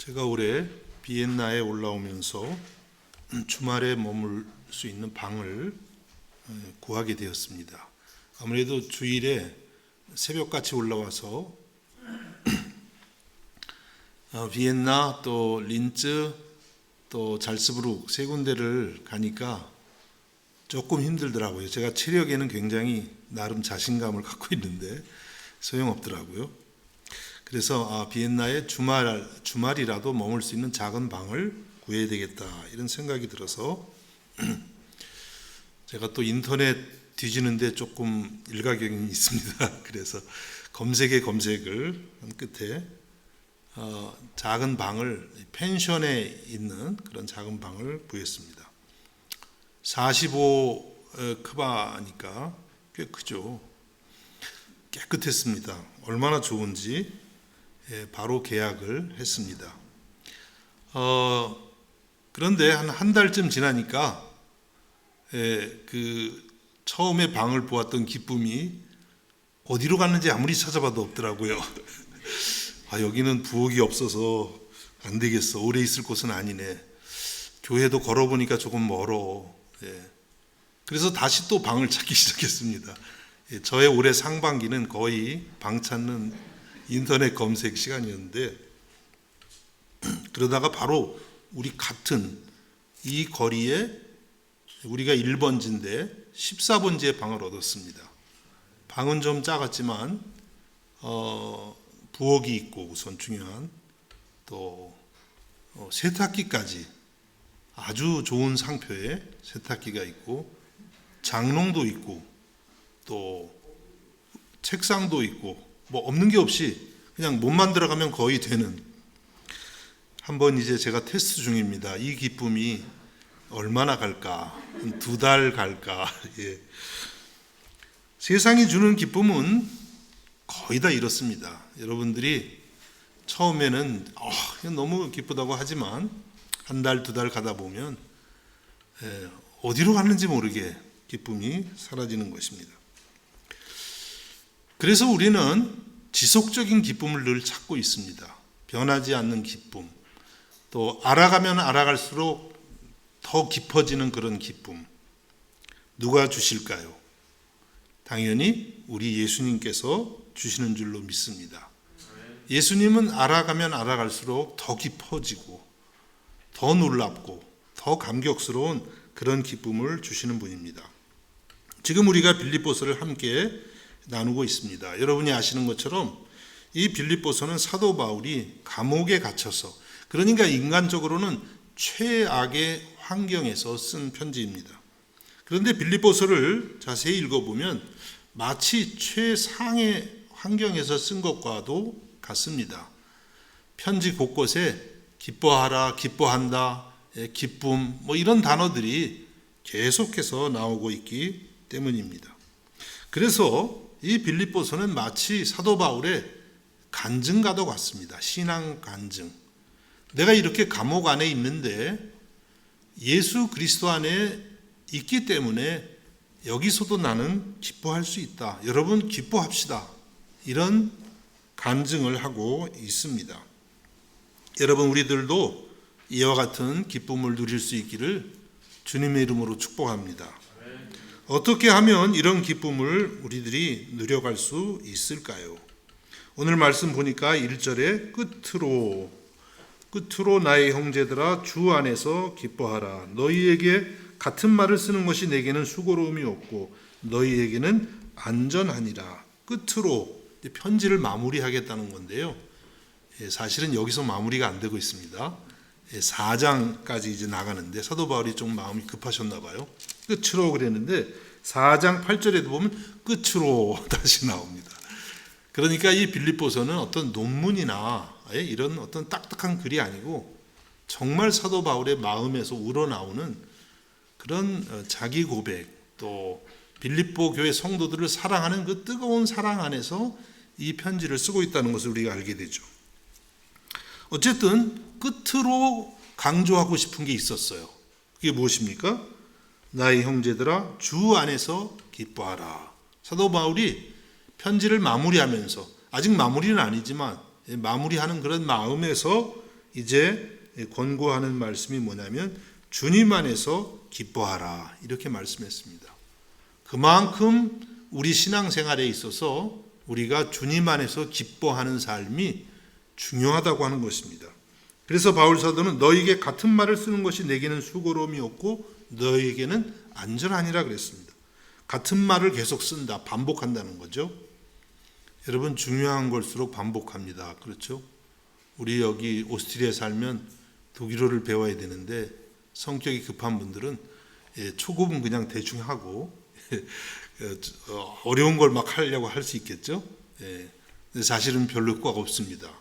제가 올해 비엔나에 올라오면서 주말에 머물 수 있는 방을 구하게 되었습니다. 아무래도 주일에 새벽같이 올라와서 비엔나 또 린츠 또 잘스부르크 세 군데를 가니까 조금 힘들더라고요. 제가 체력에는 굉장히 나름 자신감을 갖고 있는데 소용없더라고요. 그래서 비엔나에 주말이라도 머물 수 있는 작은 방을 구해야 되겠다 이런 생각이 들어서 제가 또 인터넷 뒤지는데 조금 일가견이 있습니다. 그래서 검색을 한 끝에 작은 방을 펜션에 있는 그런 작은 방을 구했습니다. 45 크바니까 꽤 크죠. 깨끗했습니다. 얼마나 좋은지 바로 계약을 했습니다. 그런데 한 달쯤 지나니까 처음에 방을 보았던 기쁨이 어디로 갔는지 아무리 찾아봐도 없더라고요. 여기는 부엌이 없어서 안 되겠어. 오래 있을 곳은 아니네. 교회도 걸어보니까 조금 멀어. 그래서 다시 또 방을 찾기 시작했습니다. 저의 올해 상반기는 거의 방 찾는 인터넷 검색 시간이었는데, 그러다가 바로 우리 같은 이 거리에 우리가 1번지인데 14번지의 방을 얻었습니다. 방은 좀 작았지만 부엌이 있고 우선 중요한 또 세탁기까지 아주 좋은 상표의 세탁기가 있고 장롱도 있고 또 책상도 있고 뭐 없는 게 없이 그냥 몸만 들어가면 거의 되는, 한번 이제 제가 테스트 중입니다. 이 기쁨이 얼마나 갈까? 2달 갈까? 세상이 주는 기쁨은 거의 다 이렇습니다. 여러분들이 처음에는 너무 기쁘다고 하지만 한 달, 2달 가다 보면 어디로 갔는지 모르게 기쁨이 사라지는 것입니다. 그래서 우리는 지속적인 기쁨을 늘 찾고 있습니다. 변하지 않는 기쁨, 또 알아가면 알아갈수록 더 깊어지는 그런 기쁨. 누가 주실까요? 당연히 우리 예수님께서 주시는 줄로 믿습니다. 예수님은 알아가면 알아갈수록 더 깊어지고 더 놀랍고 더 감격스러운 그런 기쁨을 주시는 분입니다. 지금 우리가 빌립보서를 함께 나누고 있습니다. 여러분이 아시는 것처럼 이 빌립보서는 사도 바울이 감옥에 갇혀서, 그러니까 인간적으로는 최악의 환경에서 쓴 편지입니다. 그런데 빌립보서를 자세히 읽어보면 마치 최상의 환경에서 쓴 것과도 같습니다. 편지 곳곳에 기뻐하라, 기뻐한다, 기쁨 이런 단어들이 계속해서 나오고 있기 때문입니다. 그래서 이 빌립보서는 마치 사도 바울의 간증과도 같습니다. 신앙 간증. 내가 이렇게 감옥 안에 있는데 예수 그리스도 안에 있기 때문에 여기서도 나는 기뻐할 수 있다. 여러분 기뻐합시다. 이런 간증을 하고 있습니다. 여러분 우리들도 이와 같은 기쁨을 누릴 수 있기를 주님의 이름으로 축복합니다. 어떻게 하면 이런 기쁨을 우리들이 누려갈 수 있을까요? 오늘 말씀 보니까 1절에 끝으로 나의 형제들아 주 안에서 기뻐하라. 너희에게 같은 말을 쓰는 것이 내게는 수고로움이 없고 너희에게는 안전하니라. 끝으로 편지를 마무리하겠다는 건데요. 사실은 여기서 마무리가 안 되고 있습니다. 4장까지 이제 나가는데 사도 바울이 좀 마음이 급하셨나 봐요. 끝으로 그랬는데 4장 8절에도 보면 끝으로 다시 나옵니다. 그러니까 이 빌립보서는 어떤 논문이나 이런 어떤 딱딱한 글이 아니고 정말 사도 바울의 마음에서 우러나오는 그런 자기 고백, 또 빌립보 교회 성도들을 사랑하는 그 뜨거운 사랑 안에서 이 편지를 쓰고 있다는 것을 우리가 알게 되죠. 어쨌든 끝으로 강조하고 싶은 게 있었어요. 그게 무엇입니까? 나의 형제들아 주 안에서 기뻐하라. 사도 바울이 편지를 마무리하면서, 아직 마무리는 아니지만 마무리하는 그런 마음에서 이제 권고하는 말씀이 뭐냐면 주님 안에서 기뻐하라 이렇게 말씀했습니다. 그만큼 우리 신앙생활에 있어서 우리가 주님 안에서 기뻐하는 삶이 중요하다고 하는 것입니다. 그래서 바울 사도는 너희에게 같은 말을 쓰는 것이 내게는 수고로움이 없고 너희에게는 안전하니라 그랬습니다. 같은 말을 계속 쓴다, 반복한다는 거죠. 여러분 중요한 걸수록 반복합니다. 그렇죠? 우리 여기 오스트리아에 살면 독일어를 배워야 되는데 성격이 급한 분들은 초급은 그냥 대충 하고 어려운 걸 막 하려고 할 수 있겠죠. 근데 사실은 별로 효과가 없습니다.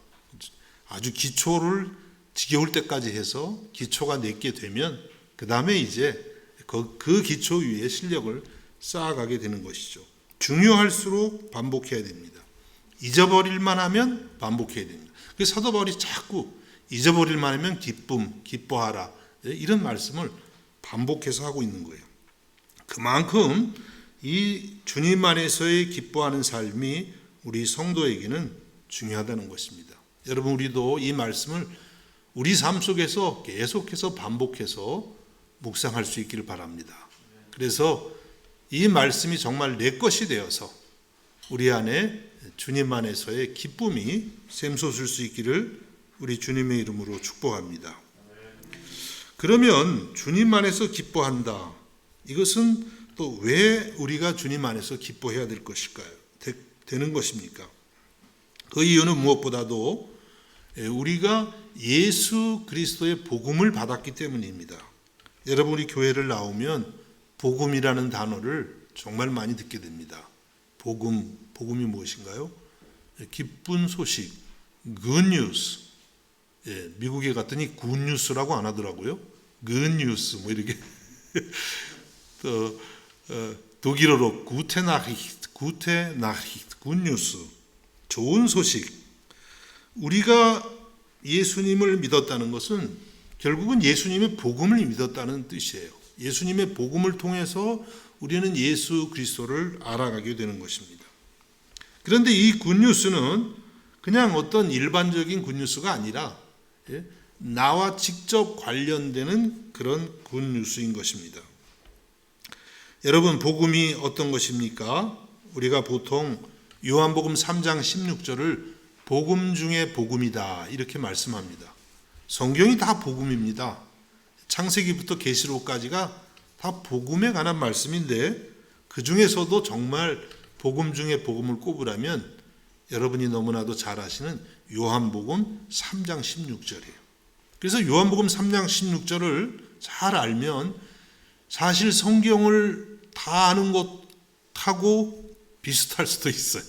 아주 기초를 지겨울 때까지 해서 기초가 내게 되면 그 다음에 이제 그 기초 위에 실력을 쌓아가게 되는 것이죠. 중요할수록 반복해야 됩니다. 잊어버릴만 하면 반복해야 됩니다. 그래서 사도 바울이 자꾸 잊어버릴만 하면 기뻐하라 이런 말씀을 반복해서 하고 있는 거예요. 그만큼 이 주님 안에서의 기뻐하는 삶이 우리 성도에게는 중요하다는 것입니다. 여러분 우리도 이 말씀을 우리 삶 속에서 계속해서 반복해서 묵상할 수 있기를 바랍니다. 그래서 이 말씀이 정말 내 것이 되어서 우리 안에 주님 안에서의 기쁨이 샘솟을 수 있기를 우리 주님의 이름으로 축복합니다. 그러면 주님 안에서 기뻐한다. 이것은 또 왜 우리가 주님 안에서 기뻐해야 될 것일까요? 되는 것입니까? 그 이유는 무엇보다도 우리가 예수 그리스도의 복음을 받았기 때문입니다. 여러분 우리 교회를 나오면 복음이라는 단어를 정말 많이 듣게 됩니다. 복음이 무엇인가요? 기쁜 소식, good news. 미국에 갔더니 good news라고 안 하더라고요. good news 뭐 이렇게 또 독일어로 gute Nachricht, good news, 좋은 소식. 우리가 예수님을 믿었다는 것은 결국은 예수님의 복음을 믿었다는 뜻이에요. 예수님의 복음을 통해서 우리는 예수 그리스도를 알아가게 되는 것입니다. 그런데 이 굿뉴스는 그냥 어떤 일반적인 굿뉴스가 아니라 나와 직접 관련되는 그런 굿뉴스인 것입니다. 여러분 복음이 어떤 것입니까? 우리가 보통 요한복음 3장 16절을 복음 중에 복음이다 이렇게 말씀합니다. 성경이 다 복음입니다. 창세기부터 계시록까지가 다 복음에 관한 말씀인데 그 중에서도 정말 복음 중에 복음을 꼽으라면 여러분이 너무나도 잘 아시는 요한복음 3장 16절이에요. 그래서 요한복음 3장 16절을 잘 알면 사실 성경을 다 아는 것하고 비슷할 수도 있어요.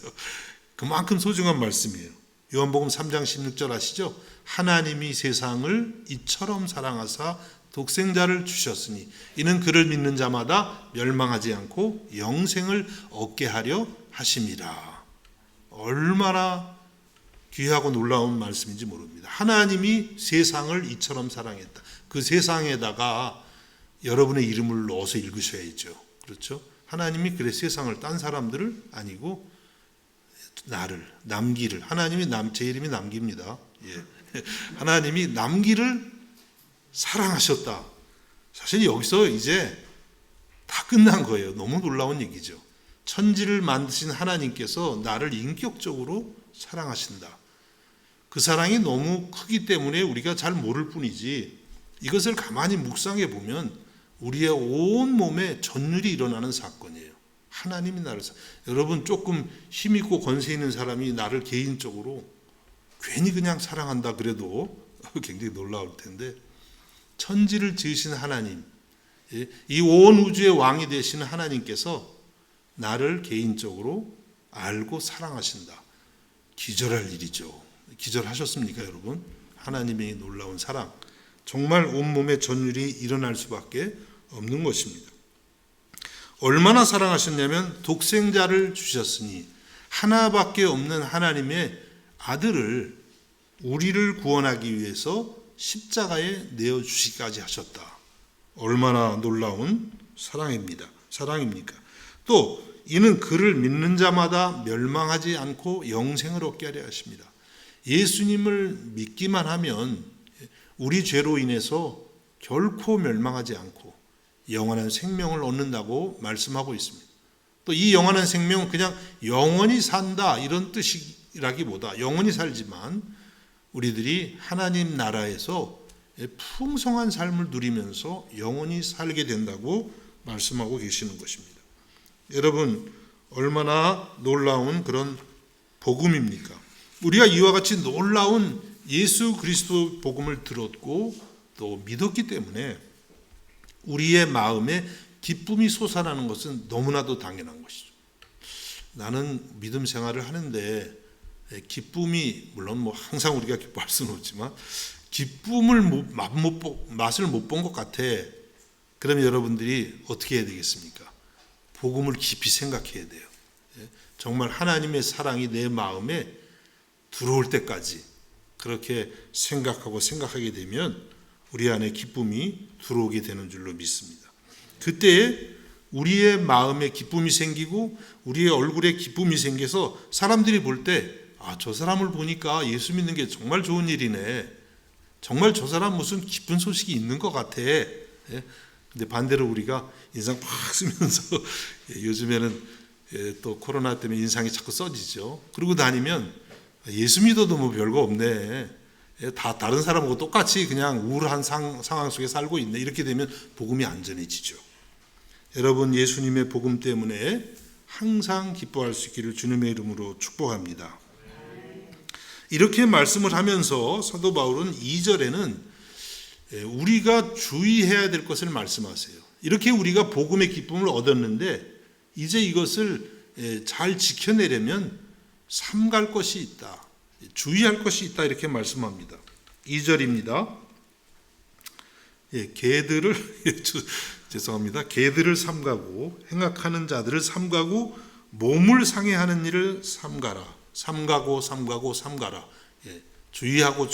그만큼 소중한 말씀이에요. 요한복음 3장 16절 아시죠? 하나님이 세상을 이처럼 사랑하사 독생자를 주셨으니 이는 그를 믿는 자마다 멸망하지 않고 영생을 얻게 하려 하심이라. 얼마나 귀하고 놀라운 말씀인지 모릅니다. 하나님이 세상을 이처럼 사랑했다. 그 세상에다가 여러분의 이름을 넣어서 읽으셔야죠. 그렇죠? 하나님이 그래 세상을 딴 사람들을 아니고 나를 남기를 하나님이 제 이름이 남기입니다. 하나님이 남기를 사랑하셨다. 사실 여기서 이제 다 끝난 거예요. 너무 놀라운 얘기죠. 천지를 만드신 하나님께서 나를 인격적으로 사랑하신다. 그 사랑이 너무 크기 때문에 우리가 잘 모를 뿐이지 이것을 가만히 묵상해 보면 우리의 온 몸에 전율이 일어나는 사건이에요. 하나님이 나를 여러분 조금 힘있고 권세 있는 사람이 나를 개인적으로 괜히 그냥 사랑한다 그래도 굉장히 놀라울 텐데 천지를 지으신 하나님, 이 온 우주의 왕이 되시는 하나님께서 나를 개인적으로 알고 사랑하신다. 기절할 일이죠. 기절하셨습니까 여러분? 하나님의 놀라운 사랑, 정말 온몸에 전율이 일어날 수밖에 없는 것입니다. 얼마나 사랑하셨냐면 독생자를 주셨으니 하나밖에 없는 하나님의 아들을 우리를 구원하기 위해서 십자가에 내어주시기까지 하셨다. 얼마나 놀라운 사랑입니다. 사랑입니까? 또 이는 그를 믿는 자마다 멸망하지 않고 영생을 얻게 하려 하십니다. 예수님을 믿기만 하면 우리 죄로 인해서 결코 멸망하지 않고 영원한 생명을 얻는다고 말씀하고 있습니다. 또 이 영원한 생명은 그냥 영원히 산다 이런 뜻이라기보다 영원히 살지만 우리들이 하나님 나라에서 풍성한 삶을 누리면서 영원히 살게 된다고 말씀하고 계시는 것입니다. 여러분, 얼마나 놀라운 그런 복음입니까? 우리가 이와 같이 놀라운 예수 그리스도 복음을 들었고 또 믿었기 때문에 우리의 마음에 기쁨이 솟아나는 것은 너무나도 당연한 것이죠. 나는 믿음 생활을 하는데 기쁨이, 물론 뭐 항상 우리가 기뻐할 수는 없지만 기쁨을 맛을 못 본 것 같아. 그러면 여러분들이 어떻게 해야 되겠습니까? 복음을 깊이 생각해야 돼요. 정말 하나님의 사랑이 내 마음에 들어올 때까지 그렇게 생각하게 되면 우리 안에 기쁨이 들어오게 되는 줄로 믿습니다. 그때 우리의 마음에 기쁨이 생기고 우리의 얼굴에 기쁨이 생겨서 사람들이 볼 때 저 사람을 보니까 예수 믿는 게 정말 좋은 일이네. 정말 저 사람 무슨 기쁜 소식이 있는 것 같아. 근데 반대로 우리가 인상 팍 쓰면서 요즘에는 또 코로나 때문에 인상이 자꾸 써지죠. 그러고 다니면 예수 믿어도 뭐 별거 없네. 다 다른 사람하고 똑같이 그냥 우울한 상황 속에 살고 있네. 이렇게 되면 복음이 안전해지죠. 여러분, 예수님의 복음 때문에 항상 기뻐할 수 있기를 주님의 이름으로 축복합니다. 이렇게 말씀을 하면서 사도 바울은 2절에는 우리가 주의해야 될 것을 말씀하세요. 이렇게 우리가 복음의 기쁨을 얻었는데 이제 이것을 잘 지켜내려면 삼갈 것이 있다. 주의할 것이 있다. 이렇게 말씀합니다. 2절입니다. 개들을 죄송합니다. 개들을 삼가고 행악하는 자들을 삼가고 몸을 상해하는 일을 삼가라. 삼가고 삼가라. 주의하고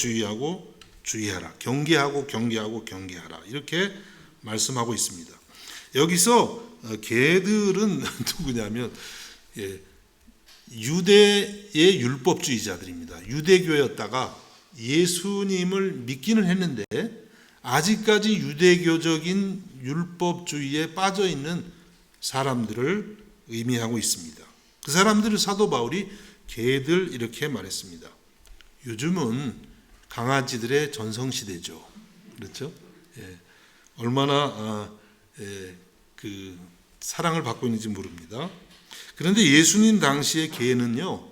주의하라. 경계하고 경계하라. 이렇게 말씀하고 있습니다. 여기서 개들은 누구냐면 유대의 율법주의자들입니다. 유대교였다가 예수님을 믿기는 했는데 아직까지 유대교적인 율법주의에 빠져 있는 사람들을 의미하고 있습니다. 그 사람들을 사도 바울이 개들 이렇게 말했습니다. 요즘은 강아지들의 전성시대죠. 그렇죠? 얼마나 그 사랑을 받고 있는지 모릅니다. 그런데 예수님 당시의 개는요,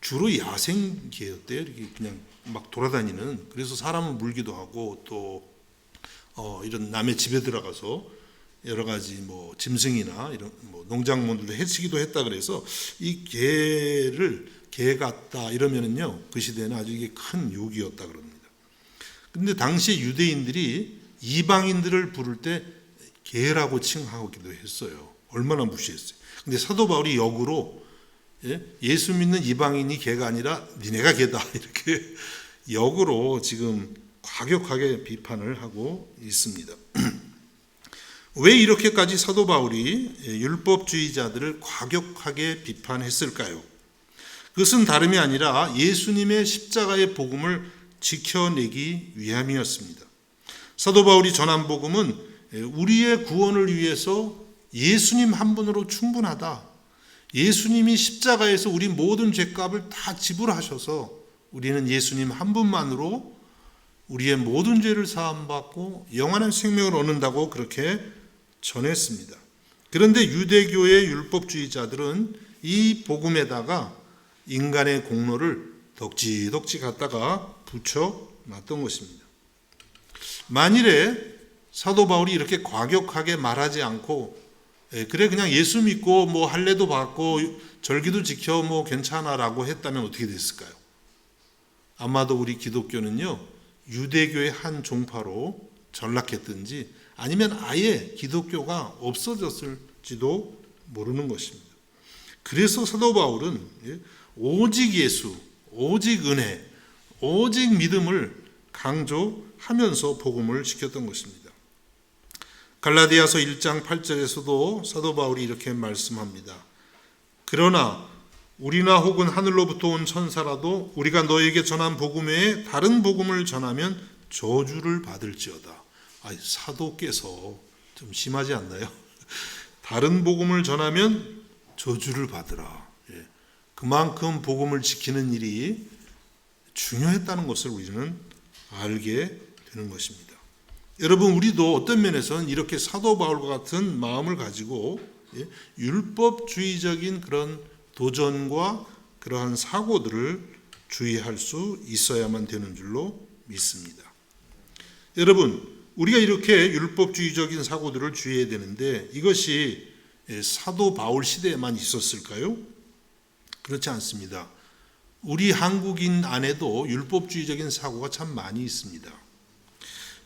주로 야생 개였대요. 이렇게 그냥 막 돌아다니는. 그래서 사람을 물기도 하고 또 이런 남의 집에 들어가서 여러 가지 뭐 짐승이나 이런 뭐 농작물들도 해치기도 했다. 그래서 이 개 같다 이러면은요, 그 시대는 아주 이게 큰 욕이었다 그럽니다. 그런데 당시 유대인들이 이방인들을 부를 때 개라고 칭하기도 했어요. 얼마나 무시했어요. 근데 사도 바울이 역으로 예수 믿는 이방인이 개가 아니라 니네가 개다 이렇게 역으로 지금 과격하게 비판을 하고 있습니다. 왜 이렇게까지 사도 바울이 율법주의자들을 과격하게 비판했을까요? 그것은 다름이 아니라 예수님의 십자가의 복음을 지켜내기 위함이었습니다. 사도 바울이 전한 복음은 우리의 구원을 위해서 예수님 한 분으로 충분하다. 예수님이 십자가에서 우리 모든 죄값을 다 지불하셔서 우리는 예수님 한 분만으로 우리의 모든 죄를 사함받고 영원한 생명을 얻는다고 그렇게 전했습니다. 그런데 유대교의 율법주의자들은 이 복음에다가 인간의 공로를 덕지덕지 갖다가 붙여놨던 것입니다. 만일에 사도 바울이 이렇게 과격하게 말하지 않고 그래 그냥 예수 믿고 뭐 할례도 받고 절기도 지켜 뭐 괜찮아라고 했다면 어떻게 됐을까요? 아마도 우리 기독교는요, 유대교의 한 종파로 전락했든지 아니면 아예 기독교가 없어졌을지도 모르는 것입니다. 그래서 사도 바울은 오직 예수, 오직 은혜, 오직 믿음을 강조하면서 복음을 지켰던 것입니다. 갈라디아서 1장 8절에서도 사도 바울이 이렇게 말씀합니다. 그러나 우리나 혹은 하늘로부터 온 천사라도 우리가 너에게 전한 복음 외에 다른 복음을 전하면 저주를 받을지어다. 사도께서 좀 심하지 않나요? 다른 복음을 전하면 저주를 받으라. 그만큼 복음을 지키는 일이 중요했다는 것을 우리는 알게 되는 것입니다. 여러분, 우리도 어떤 면에서는 이렇게 사도 바울과 같은 마음을 가지고 율법주의적인 그런 도전과 그러한 사고들을 주의할 수 있어야만 되는 줄로 믿습니다. 여러분, 우리가 이렇게 율법주의적인 사고들을 주의해야 되는데 이것이 사도 바울 시대에만 있었을까요? 그렇지 않습니다. 우리 한국인 안에도 율법주의적인 사고가 참 많이 있습니다.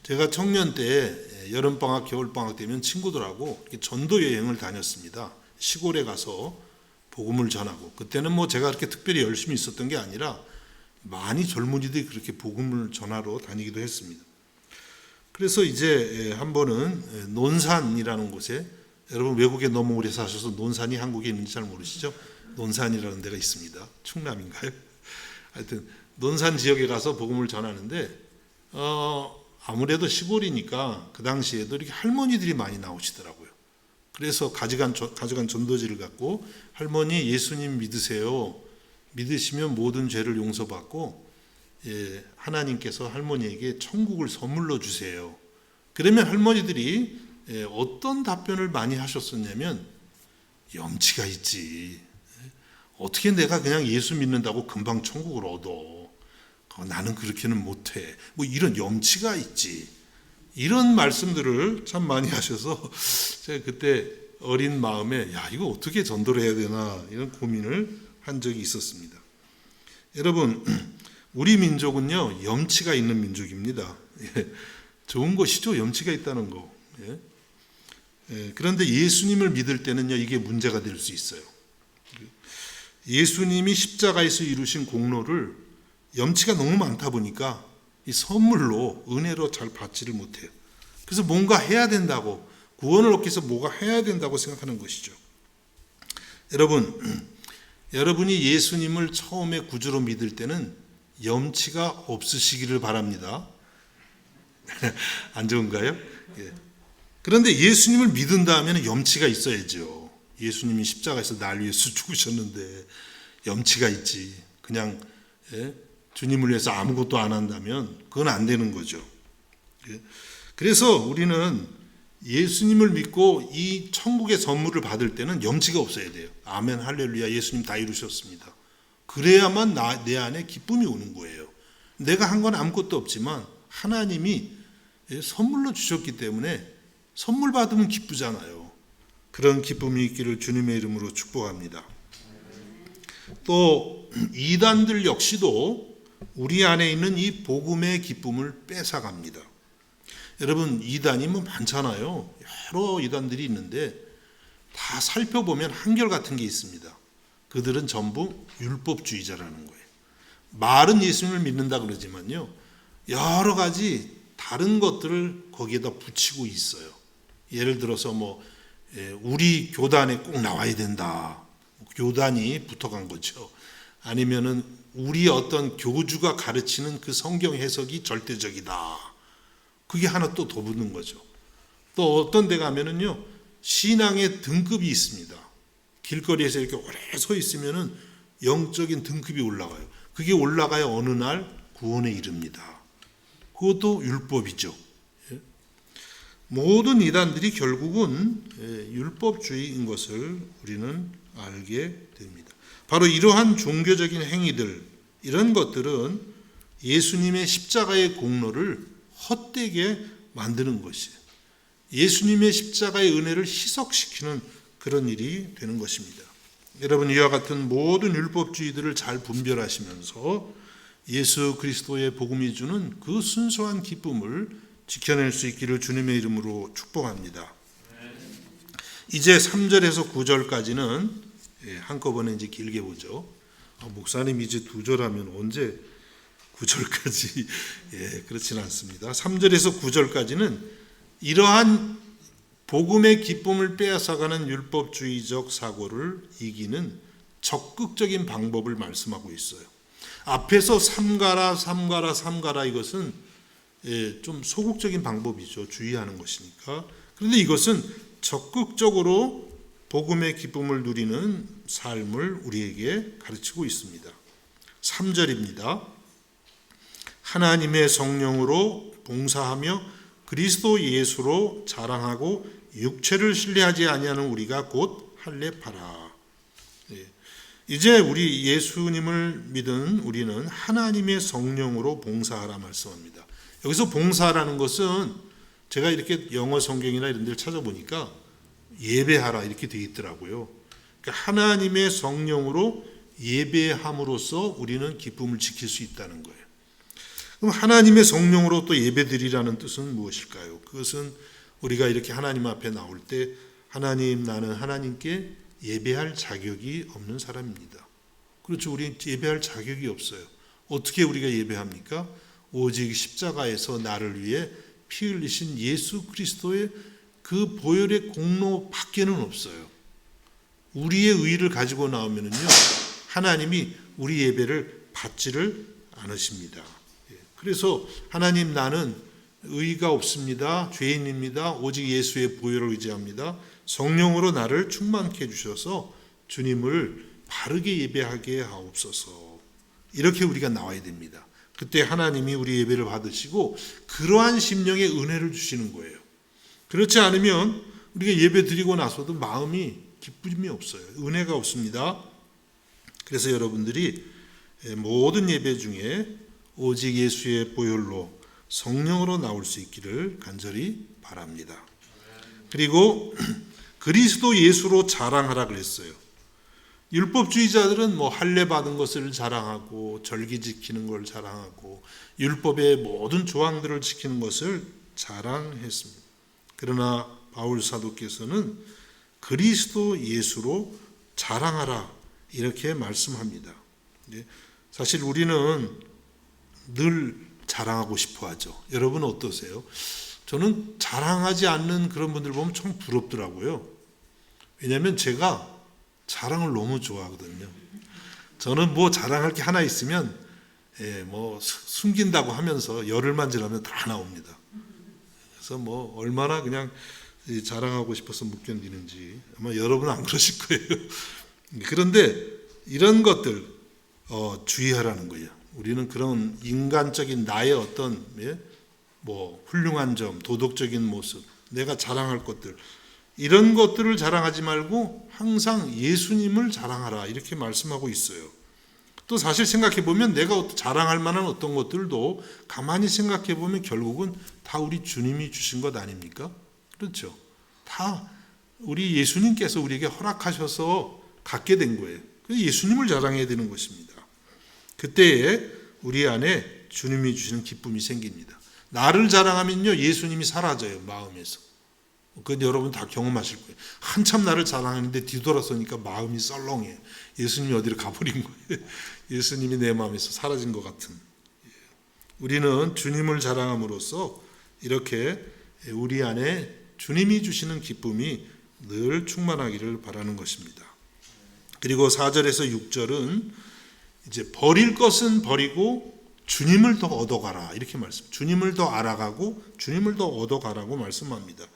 제가 청년 때 여름방학, 겨울방학 되면 친구들하고 전도 여행을 다녔습니다. 시골에 가서 복음을 전하고, 그때는 제가 그렇게 특별히 열심히 있었던 게 아니라 많이 젊은이들이 그렇게 복음을 전하러 다니기도 했습니다. 그래서 이제 한 번은 논산이라는 곳에, 여러분 외국에 너무 오래 사셔서 논산이 한국에 있는지 잘 모르시죠? 논산이라는 데가 있습니다. 충남인가요? 하여튼 논산 지역에 가서 복음을 전하는데 아무래도 시골이니까 그 당시에도 이렇게 할머니들이 많이 나오시더라고요. 그래서 가져간 전도지를 갖고 할머니 예수님 믿으세요. 믿으시면 모든 죄를 용서받고 하나님께서 할머니에게 천국을 선물로 주세요. 그러면 할머니들이 어떤 답변을 많이 하셨었냐면 염치가 있지. 어떻게 내가 그냥 예수 믿는다고 금방 천국을 얻어. 나는 그렇게는 못해. 이런 염치가 있지. 이런 말씀들을 참 많이 하셔서 제가 그때 어린 마음에 이거 어떻게 전도를 해야 되나 이런 고민을 한 적이 있었습니다. 여러분, 우리 민족은요 염치가 있는 민족입니다. 좋은 것이죠, 염치가 있다는 거. 그런데 예수님을 믿을 때는요 이게 문제가 될 수 있어요. 예수님이 십자가에서 이루신 공로를 염치가 너무 많다 보니까 이 선물로, 은혜로 잘 받지를 못해요. 그래서 뭔가 해야 된다고, 구원을 얻기 위해서 뭐가 해야 된다고 생각하는 것이죠. 여러분이 예수님을 처음에 구주로 믿을 때는 염치가 없으시기를 바랍니다. 안 좋은가요? 그런데 예수님을 믿은 다음에는 염치가 있어야죠. 예수님이 십자가에서 날 위해서 죽으셨는데 염치가 있지. 그냥 주님을 위해서 아무것도 안 한다면 그건 안 되는 거죠. 그래서 우리는 예수님을 믿고 이 천국의 선물을 받을 때는 염치가 없어야 돼요. 아멘, 할렐루야, 예수님 다 이루셨습니다. 그래야만 내 안에 기쁨이 오는 거예요. 내가 한 건 아무것도 없지만 하나님이 선물로 주셨기 때문에 선물 받으면 기쁘잖아요. 그런 기쁨이 있기를 주님의 이름으로 축복합니다. 또 이단들 역시도 우리 안에 있는 이 복음의 기쁨을 뺏어갑니다. 여러분, 이단이 많잖아요. 여러 이단들이 있는데 다 살펴보면 한결같은 게 있습니다. 그들은 전부 율법주의자라는 거예요. 말은 예수님을 믿는다 그러지만요, 여러 가지 다른 것들을 거기에다 붙이고 있어요. 예를 들어서 우리 교단에 꼭 나와야 된다. 교단이 붙어간 거죠. 아니면은 우리 어떤 교주가 가르치는 그 성경 해석이 절대적이다. 그게 하나 또 더 붙는 거죠. 또 어떤 데 가면은요, 신앙의 등급이 있습니다. 길거리에서 이렇게 오래 서 있으면은 영적인 등급이 올라가요. 그게 올라가야 어느 날 구원에 이릅니다. 그것도 율법이죠. 모든 이단들이 결국은 율법주의인 것을 우리는 알게 됩니다. 바로 이러한 종교적인 행위들, 이런 것들은 예수님의 십자가의 공로를 헛되게 만드는 것이에요. 예수님의 십자가의 은혜를 희석시키는 그런 일이 되는 것입니다. 여러분, 이와 같은 모든 율법주의들을 잘 분별하시면서 예수 그리스도의 복음이 주는 그 순수한 기쁨을 지켜낼 수 있기를 주님의 이름으로 축복합니다. 이제 3절에서 9절까지는 한꺼번에 이제 길게 보죠. 목사님 이제 2절 하면 언제 9절까지? 그렇지는 않습니다. 3절에서 9절까지는 이러한 복음의 기쁨을 빼앗아가는 율법주의적 사고를 이기는 적극적인 방법을 말씀하고 있어요. 앞에서 삼가라 삼가라 삼가라, 이것은 좀 소극적인 방법이죠. 주의하는 것이니까. 그런데 이것은 적극적으로 복음의 기쁨을 누리는 삶을 우리에게 가르치고 있습니다. 3절입니다. 하나님의 성령으로 봉사하며 그리스도 예수로 자랑하고 육체를 신뢰하지 아니하는 우리가 곧 할례파라. 이제 우리 예수님을 믿은 우리는 하나님의 성령으로 봉사하라 말씀합니다. 여기서 봉사라는 것은 제가 이렇게 영어 성경이나 이런 데를 찾아보니까 예배하라 이렇게 되어 있더라고요. 그러니까 하나님의 성령으로 예배함으로써 우리는 기쁨을 지킬 수 있다는 거예요. 그럼 하나님의 성령으로 또 예배드리라는 뜻은 무엇일까요? 그것은 우리가 이렇게 하나님 앞에 나올 때 하나님, 나는 하나님께 예배할 자격이 없는 사람입니다. 그렇죠. 우리 예배할 자격이 없어요. 어떻게 우리가 예배합니까? 오직 십자가에서 나를 위해 피 흘리신 예수 그리스도의 그 보혈의 공로 밖에는 없어요. 우리의 의를 가지고 나오면은요, 하나님이 우리 예배를 받지를 않으십니다. 그래서 하나님, 나는 의가 없습니다. 죄인입니다. 오직 예수의 보혈을 의지합니다. 성령으로 나를 충만케 해주셔서 주님을 바르게 예배하게 하옵소서. 이렇게 우리가 나와야 됩니다. 그때 하나님이 우리 예배를 받으시고 그러한 심령의 은혜를 주시는 거예요. 그렇지 않으면 우리가 예배 드리고 나서도 마음이 기쁨이 없어요. 은혜가 없습니다. 그래서 여러분들이 모든 예배 중에 오직 예수의 보혈로 성령으로 나올 수 있기를 간절히 바랍니다. 그리고 그리스도 예수로 자랑하라 그랬어요. 율법주의자들은 할례 받은 것을 자랑하고 절기 지키는 걸 자랑하고 율법의 모든 조항들을 지키는 것을 자랑했습니다. 그러나 바울 사도께서는 그리스도 예수로 자랑하라 이렇게 말씀합니다. 사실 우리는 늘 자랑하고 싶어 하죠. 여러분은 어떠세요? 저는 자랑하지 않는 그런 분들 보면 참 부럽더라고요. 왜냐하면 제가 자랑을 너무 좋아하거든요. 저는 자랑할 게 하나 있으면 숨긴다고 하면서 열흘만 지나면 다 나옵니다. 그래서 얼마나 그냥 자랑하고 싶어서 못 견디는지 아마 여러분은 안 그러실 거예요. 그런데 이런 것들 주의하라는 거예요. 우리는 그런 인간적인 나의 어떤 훌륭한 점, 도덕적인 모습, 내가 자랑할 것들, 이런 것들을 자랑하지 말고 항상 예수님을 자랑하라 이렇게 말씀하고 있어요. 또 사실 생각해 보면 내가 자랑할 만한 어떤 것들도 가만히 생각해 보면 결국은 다 우리 주님이 주신 것 아닙니까? 그렇죠. 다 우리 예수님께서 우리에게 허락하셔서 갖게 된 거예요. 그래서 예수님을 자랑해야 되는 것입니다. 그때에 우리 안에 주님이 주시는 기쁨이 생깁니다. 나를 자랑하면요, 예수님이 사라져요, 마음에서. 그건 여러분 다 경험하실 거예요. 한참 나를 자랑하는데 뒤돌아서니까 마음이 썰렁해. 예수님이 어디로 가버린 거예요. 예수님이 내 마음에서 사라진 것 같은. 우리는 주님을 자랑함으로써 이렇게 우리 안에 주님이 주시는 기쁨이 늘 충만하기를 바라는 것입니다. 그리고 4절에서 6절은 이제 버릴 것은 버리고 주님을 더 얻어가라 이렇게 말씀. 주님을 더 알아가고 주님을 더 얻어가라고 말씀합니다.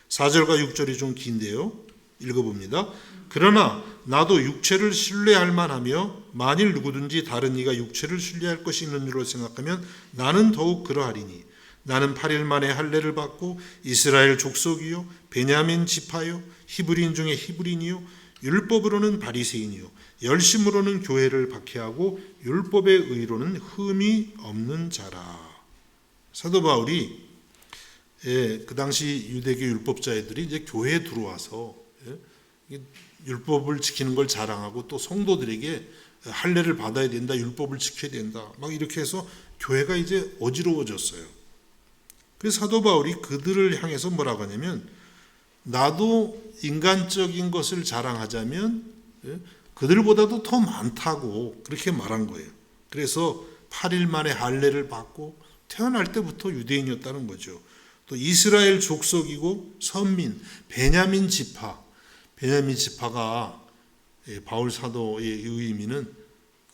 4절과 6절이 좀 긴데요. 읽어봅니다. 그러나 나도 육체를 신뢰할 만하며 만일 누구든지 다른 이가 육체를 신뢰할 것이 있는 줄로 생각하면 나는 더욱 그러하리니 나는 8일 만에 할례를 받고 이스라엘 족속이요 베냐민 지파요 히브리인 중에 히브리인이요 율법으로는 바리새인이요 열심으로는 교회를 박해하고 율법의 의로는 흠이 없는 자라. 사도 바울이 그 당시 유대교 율법자애들이 이제 교회에 들어와서 율법을 지키는 걸 자랑하고 또 성도들에게 할례를 받아야 된다, 율법을 지켜야 된다, 막 이렇게 해서 교회가 이제 어지러워졌어요. 그래서 사도 바울이 그들을 향해서 뭐라고 하냐면 나도 인간적인 것을 자랑하자면 그들보다도 더 많다고 그렇게 말한 거예요. 그래서 8일 만에 할례를 받고 태어날 때부터 유대인이었다는 거죠. 또 이스라엘 족속이고 선민, 베냐민 지파. 베냐민 지파가 바울 사도의 의미는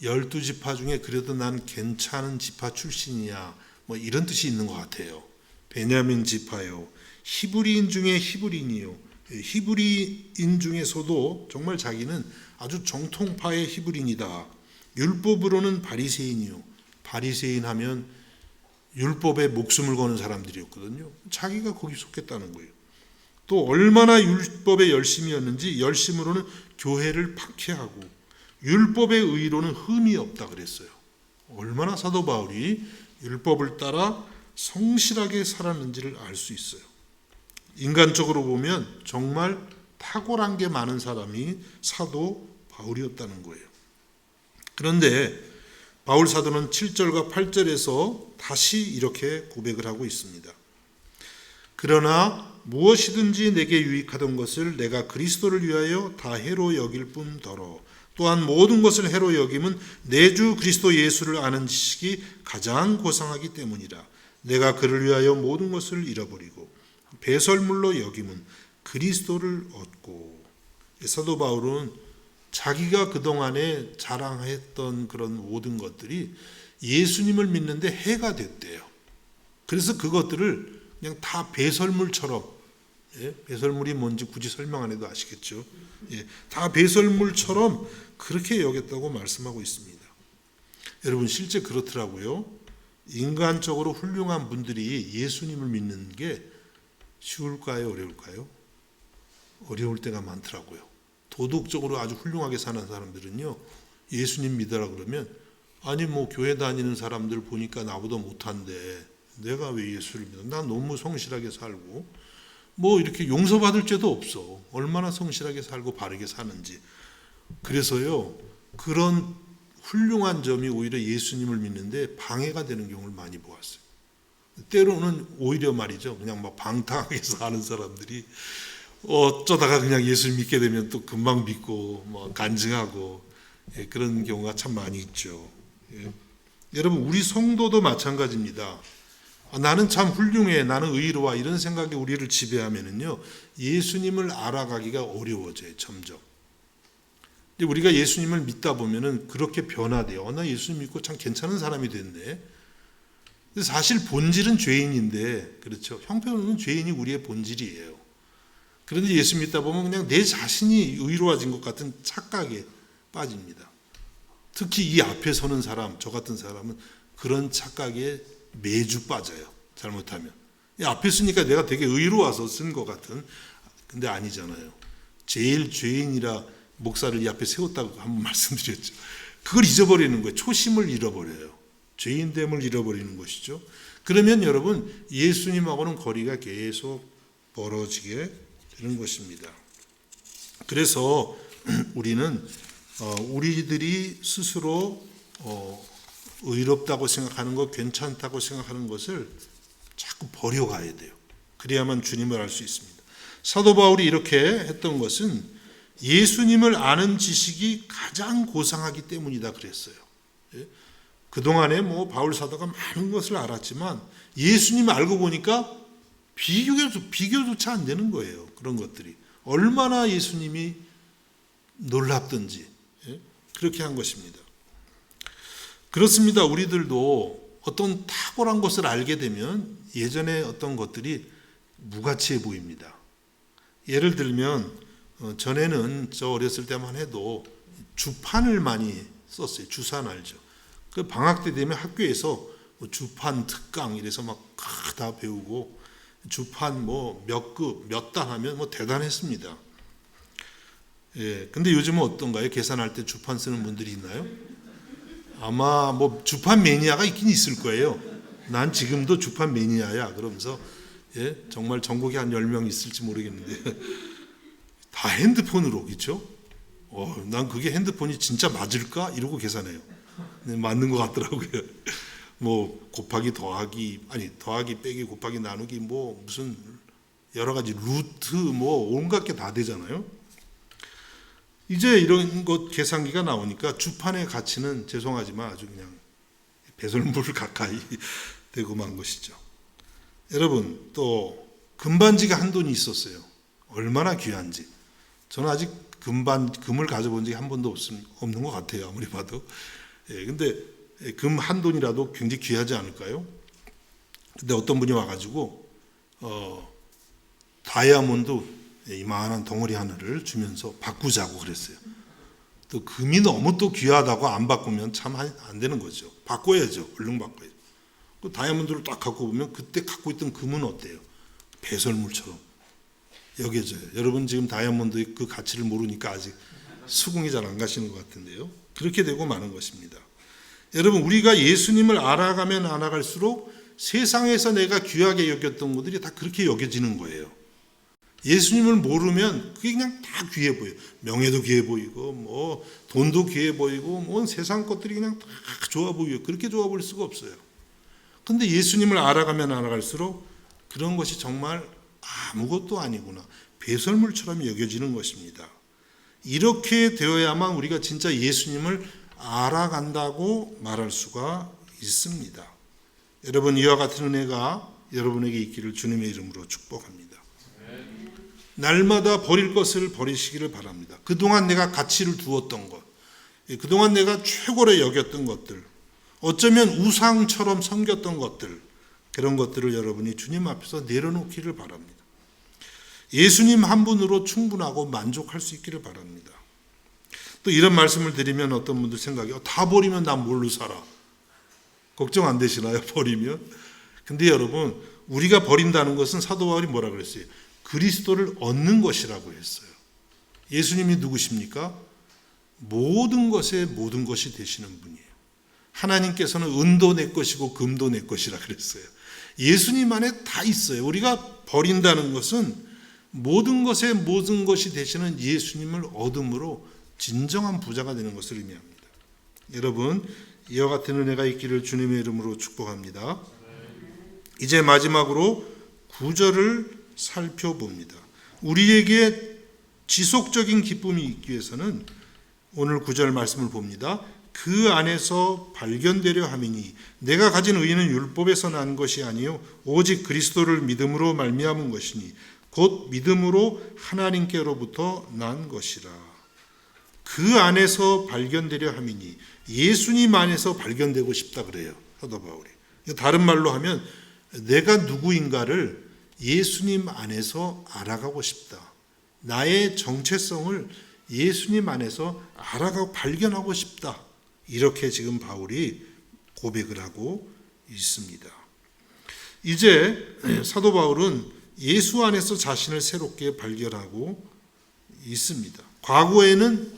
12지파 중에 그래도 난 괜찮은 지파 출신이야. 뭐 이런 뜻이 있는 것 같아요. 베냐민 지파요, 히브리인 중에 히브리인이요. 히브리인 중에서도 정말 자기는 아주 정통파의 히브리인이다. 율법으로는 바리새인이요. 바리새인 하면 율법에 목숨을 거는 사람들이었거든요. 자기가 거기 속했다는 거예요. 또 얼마나 율법에 열심이었는지 열심으로는 교회를 박해하고 율법의 의로는 흠이 없다 그랬어요. 얼마나 사도 바울이 율법을 따라 성실하게 살았는지를 알 수 있어요. 인간적으로 보면 정말 탁월한 게 많은 사람이 사도 바울이었다는 거예요. 그런데 바울 사도는 7절과 8절에서 다시 이렇게 고백을 하고 있습니다. 그러나 무엇이든지 내게 유익하던 것을 내가 그리스도를 위하여 다 해로 여길 뿐더러 또한 모든 것을 해로 여김은 내 주 그리스도 예수를 아는 지식이 가장 고상하기 때문이라. 내가 그를 위하여 모든 것을 잃어버리고 배설물로 여김은 그리스도를 얻고. 사도 바울은 자기가 그동안에 자랑했던 그런 모든 것들이 예수님을 믿는데 해가 됐대요. 그래서 그것들을 그냥 다 배설물처럼, 배설물이 뭔지 굳이 설명 안 해도 아시겠죠. 다 배설물처럼 그렇게 여겼다고 말씀하고 있습니다. 여러분 실제 그렇더라고요. 인간적으로 훌륭한 분들이 예수님을 믿는 게 쉬울까요? 어려울까요? 어려울 때가 많더라고요. 도덕적으로 아주 훌륭하게 사는 사람들은요, 예수님 믿으라 그러면 아니 뭐 교회 다니는 사람들 보니까 나보다 못한데 내가 왜 예수를 믿어? 난 너무 성실하게 살고 뭐 이렇게 용서받을 죄도 없어. 얼마나 성실하게 살고 바르게 사는지. 그래서요, 그런 훌륭한 점이 오히려 예수님을 믿는데 방해가 되는 경우를 많이 보았어요. 때로는 오히려 말이죠, 그냥 막 방탕하게 사는 사람들이 어쩌다가 그냥 예수 믿게 되면 또 금방 믿고 뭐 간증하고 그런 경우가 참 많이 있죠. 여러분 우리 성도도 마찬가지입니다. 나는 참 훌륭해, 나는 의로와 이런 생각이 우리를 지배하면은요, 예수님을 알아가기가 어려워져요. 점점. 근데 우리가 예수님을 믿다 보면은 그렇게 변화돼요. 나 예수님 믿고 참 괜찮은 사람이 됐네. 근데 사실 본질은 죄인인데, 그렇죠. 형편은 죄인이 우리의 본질이에요. 그런데 예수 믿다 보면 그냥 내 자신이 의로워진 것 같은 착각에 빠집니다. 특히 이 앞에 서는 사람, 저 같은 사람은 그런 착각에 매주 빠져요. 잘못하면. 이 앞에 쓰니까 내가 되게 의로워서 쓴 것 같은, 근데 아니잖아요. 제일 죄인이라 목사를 이 앞에 세웠다고 한번 말씀드렸죠. 그걸 잊어버리는 거예요. 초심을 잃어버려요. 죄인됨을 잃어버리는 것이죠. 그러면 여러분 예수님하고는 거리가 계속 멀어지게 되는 것입니다. 그래서 우리는 우리들이 스스로 의롭다고 생각하는 것, 괜찮다고 생각하는 것을 자꾸 버려가야 돼요. 그래야만 주님을 알 수 있습니다. 사도 바울이 이렇게 했던 것은 예수님을 아는 지식이 가장 고상하기 때문이다 그랬어요. 그동안에 뭐 바울 사도가 많은 것을 알았지만 예수님 알고 보니까 비교조차 안 되는 거예요. 그런 것들이. 얼마나 예수님이 놀랍든지 그렇게 한 것입니다. 그렇습니다. 우리들도 어떤 탁월한 것을 알게 되면 예전에 어떤 것들이 무가치해 보입니다. 예를 들면 전에는 저 어렸을 때만 해도 주판을 많이 썼어요. 주산 알죠? 그 방학 때 되면 학교에서 주판 특강 이래서 막 다 배우고 주판 뭐 몇 급, 몇 단 하면 뭐 대단했습니다. 근데 요즘은 어떤가요? 계산할 때 주판 쓰는 분들이 있나요? 아마 뭐 주판 매니아가 있긴 있을 거예요. 난 지금도 주판 매니아야. 그러면서 정말 전국에 한 10명 있을지 모르겠는데 다 핸드폰으로, 그렇죠? 난 그게 핸드폰이 진짜 맞을까? 이러고 계산해요. 맞는 것 같더라고요. 뭐 곱하기 더하기, 아니 더하기 빼기 곱하기 나누기 뭐 무슨 여러 가지 루트 뭐 온갖 게 다 되잖아요. 이제 이런 것 계산기가 나오니까 주판의 가치는 죄송하지만 아주 그냥 배설물 가까이 되고 만 것이죠. 여러분 또 금반지가 한 돈이 있었어요. 얼마나 귀한지. 저는 아직 금을 가져본 적이 한 번도 없는 것 같아요. 아무리 봐도. 근데 금 한 돈이라도 굉장히 귀하지 않을까요? 근데 어떤 분이 와가지고 다이아몬드 이만한 덩어리 하나를 주면서 바꾸자고 그랬어요. 또 금이 너무 또 귀하다고 안 바꾸면 참 안 되는 거죠. 바꿔야죠. 얼른 바꿔야죠. 그 다이아몬드를 딱 갖고 보면 그때 갖고 있던 금은 어때요? 배설물처럼 여겨져요. 여러분 지금 다이아몬드의 그 가치를 모르니까 아직 수긍이 잘 안 가시는 것 같은데요. 그렇게 되고 마는 것입니다. 여러분 우리가 예수님을 알아가면 알아갈수록 세상에서 내가 귀하게 여겼던 것들이 다 그렇게 여겨지는 거예요. 예수님을 모르면 그게 그냥 다 귀해 보여요. 명예도 귀해 보이고 뭐 돈도 귀해 보이고 뭐 세상 것들이 그냥 다 좋아 보여요. 그렇게 좋아 보일 수가 없어요. 근데 예수님을 알아가면 알아갈수록 그런 것이 정말 아무것도 아니구나. 배설물처럼 여겨지는 것입니다. 이렇게 되어야만 우리가 진짜 예수님을 알아간다고 말할 수가 있습니다. 여러분 이와 같은 은혜가 여러분에게 있기를 주님의 이름으로 축복합니다. 날마다 버릴 것을 버리시기를 바랍니다. 그동안 내가 가치를 두었던 것, 그동안 내가 최고로 여겼던 것들, 어쩌면 우상처럼 섬겼던 것들, 그런 것들을 여러분이 주님 앞에서 내려놓기를 바랍니다. 예수님 한 분으로 충분하고 만족할 수 있기를 바랍니다. 또 이런 말씀을 드리면 어떤 분들 생각이 다 버리면 난 뭘로 살아? 걱정 안 되시나요? 버리면? 근데 여러분 우리가 버린다는 것은 사도 바울이 뭐라 그랬어요? 그리스도를 얻는 것이라고 했어요. 예수님이 누구십니까? 모든 것에 모든 것이 되시는 분이에요. 하나님께서는 은도 내 것이고 금도 내 것이라 그랬어요. 예수님 안에 다 있어요. 우리가 버린다는 것은 모든 것에 모든 것이 되시는 예수님을 얻음으로 진정한 부자가 되는 것을 의미합니다. 여러분 이와 같은 은혜가 있기를 주님의 이름으로 축복합니다. 이제 마지막으로 9절을 살펴봅니다. 우리에게 지속적인 기쁨이 있기 위해서는 오늘 9절 말씀을 봅니다. 그 안에서 발견되려 함이니 내가 가진 의는 율법에서 난 것이 아니요 오직 그리스도를 믿음으로 말미암은 것이니 곧 믿음으로 하나님께로부터 난 것이라. 그 안에서 발견되려 함이니 예수님 안에서 발견되고 싶다 그래요. 사도 바울이. 다른 말로 하면 내가 누구인가를 예수님 안에서 알아가고 싶다. 나의 정체성을 예수님 안에서 알아가고 발견하고 싶다. 이렇게 지금 바울이 고백을 하고 있습니다. 이제 사도 바울은 예수 안에서 자신을 새롭게 발견하고 있습니다. 과거에는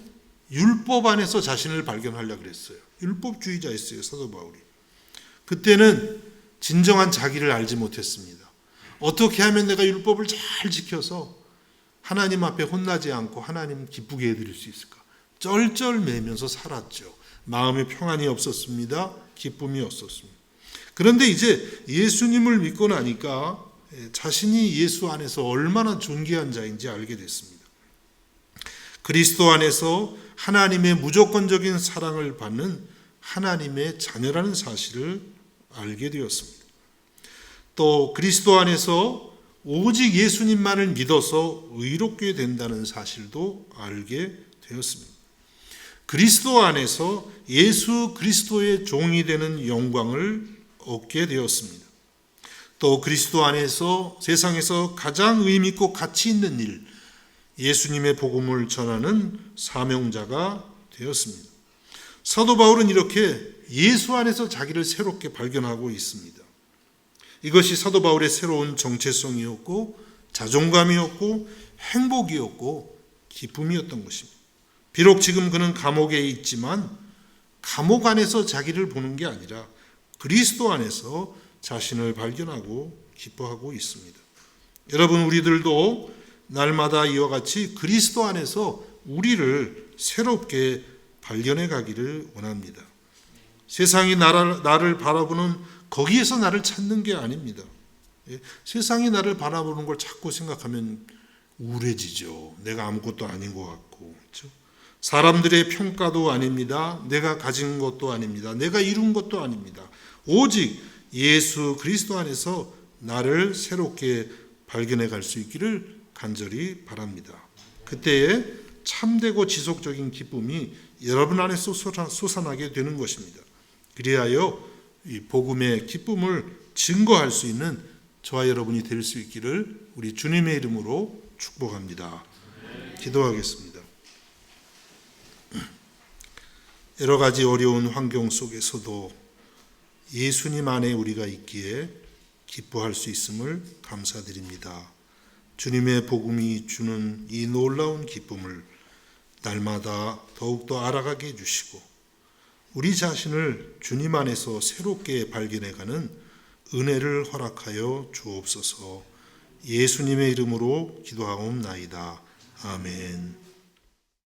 율법 안에서 자신을 발견하려고 그랬어요. 율법주의자였어요, 사도 바울이. 그때는 진정한 자기를 알지 못했습니다. 어떻게 하면 내가 율법을 잘 지켜서 하나님 앞에 혼나지 않고 하나님 기쁘게 해드릴 수 있을까? 쩔쩔매면서 살았죠. 마음에 평안이 없었습니다. 기쁨이 없었습니다. 그런데 이제 예수님을 믿고 나니까 자신이 예수 안에서 얼마나 존귀한 자인지 알게 됐습니다. 그리스도 안에서 하나님의 무조건적인 사랑을 받는 하나님의 자녀라는 사실을 알게 되었습니다. 또 그리스도 안에서 오직 예수님만을 믿어서 의롭게 된다는 사실도 알게 되었습니다. 그리스도 안에서 예수 그리스도의 종이 되는 영광을 얻게 되었습니다. 또 그리스도 안에서 세상에서 가장 의미 있고 가치 있는 일, 예수님의 복음을 전하는 사명자가 되었습니다. 사도 바울은 이렇게 예수 안에서 자기를 새롭게 발견하고 있습니다. 이것이 사도 바울의 새로운 정체성이었고 자존감이었고 행복이었고 기쁨이었던 것입니다. 비록 지금 그는 감옥에 있지만 감옥 안에서 자기를 보는 게 아니라 그리스도 안에서 자신을 발견하고 기뻐하고 있습니다. 여러분 우리들도 날마다 이와 같이 그리스도 안에서 우리를 새롭게 발견해 가기를 원합니다. 세상이 나를 바라보는 거기에서 나를 찾는 게 아닙니다. 세상이 나를 바라보는 걸 자꾸 생각하면 우울해지죠. 내가 아무것도 아닌 것 같고. 그렇죠? 사람들의 평가도 아닙니다. 내가 가진 것도 아닙니다. 내가 이룬 것도 아닙니다. 오직 예수 그리스도 안에서 나를 새롭게 발견해 갈 수 있기를 간절히 바랍니다. 그때에 참되고 지속적인 기쁨이 여러분 안에서 솟아나게 되는 것입니다. 그리하여 이 복음의 기쁨을 증거할 수 있는 저와 여러분이 될 수 있기를 우리 주님의 이름으로 축복합니다. 기도하겠습니다. 여러 가지 어려운 환경 속에서도 예수님 안에 우리가 있기에 기뻐할 수 있음을 감사드립니다. 주님의 복음이 주는 이 놀라운 기쁨을 날마다 더욱더 알아가게 해주시고 우리 자신을 주님 안에서 새롭게 발견해가는 은혜를 허락하여 주옵소서. 예수님의 이름으로 기도하옵나이다. 아멘.